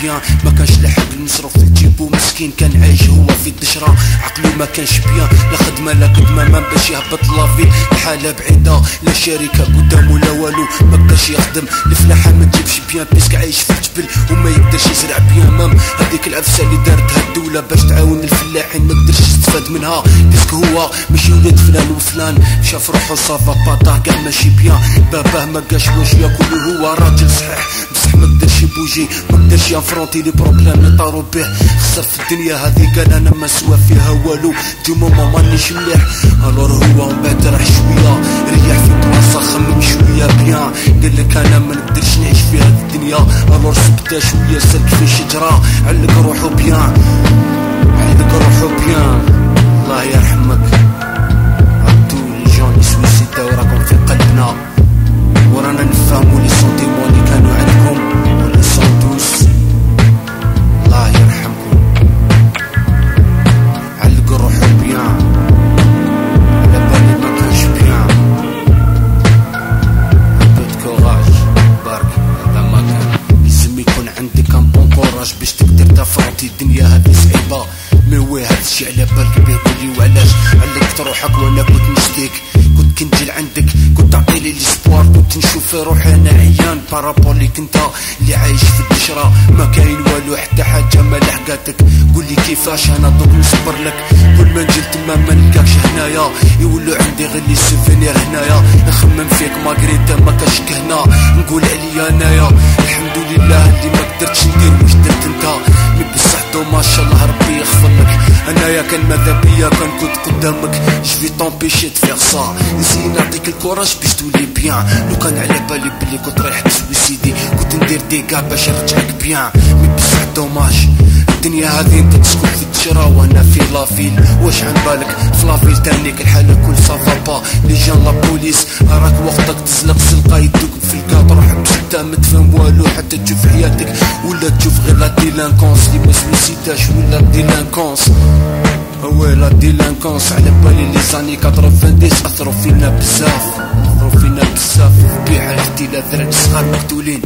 بيان، ما كانش لحق المصروف في جيبو مسكين كان عايش هو في الدشرة، عقلو ما كانش بيان، لا خدمة لا قدمة باش يهبط لافيل، الحالة بعيدة لا شركة قدامو لا والو، ما بقاش يخدم الفلاحة ما تجيبش بيان بيسك عايش في الجبل وما يقدرش يزرع بيان، مام هذيك العفسة اللي دارتها الدولة باش تعاون الفلاحين ما قدرش يستفاد منها، بيسك هو ماشي ولاد فلان وفلان شاف روحو صافا باطا كاع ماشي بيان، باباه ما قاش واش ياكل وهو راجل صحيح بصح ما قدرش يبوجي، ما قدرش ينفرونتي لي بروبليم اللي طارو به، خسر في الدنيا هذي قال انا ما سوا فيها والو، دي ماما مانيش مليح، الور هو من بعد راح شويه ريح في بلاصه خمم شويه بيان، قال لك انا ما نقدرش نعيش في هذه الدنيا، الور سبتا شويه سلك في شجره، علق روحو بيان علق روحو بيان، الله يرحمك عبدو لي جوني سويسيدا وراكم في قلبنا، ورانا نفهمو لي سونتيمون اللي كانوا عندكم ولي سونتوس، الله يرحمكم علقوا روحو بيان، على بالي ما كانش بيان، عبد كوراج بارك هذا ما كان، لازم يكون عندك ان بون كوراج باش تقدر تفرنتي الدنيا هذه صعيبة، مي وي هادشي على بالك بيه قولي وعلاش علقت روحك وانا كنت نشتيك، كنت كنجي لعندك كنت تعطيلي ليسبوار، كنت نشوف في روحي انا عيان بارابور ليك انت اللي عايش في البشرة، ما كاين والو حتى حاجة ما لحقاتك، قولي كيفاش انا دوك نصبر لك، كل ما نجي تما ما نلقاكش هنايا، يولو عندي غير لي سوفينير هنايا، نخمم فيك ماغريتا ما كاش كهنا، نقول عليا انايا الحمد لله اللي ما قدرتش ندير واش درت انت، مي بصح ما شاء الله ربي يغفر لك، انايا كان ماذا بيا كان كنت قدامك جفي طومبيشي تفيغ صا، نسي نعطيك الكوراج باش تولي بيان، لو كان على بالي بلي كنت رايح تسويسيدي كنت ندير ديكا باش نرجعك بيان، مي بصح دوماج الدنيا هذه انت تسكن في التشرا وانا في لافيل، واش عن بالك في لافيل تانيك الحالة كل صافا با، لي جان لا بوليس راك وقتك تزلق سلقا يدوك في الكاد روح بستا ما تفهم والو حتى تشوف حياتك، ولا تشوف غير لا ديلانكونس اللي ما سويسيداش ولا ديلانكونس، هو لا ديلانكونس على بالي لي زاني 90 اثروا فينا بزاف، اثروا فينا بزاف، في بيع الاختلاف ذراري صغار مقتولين.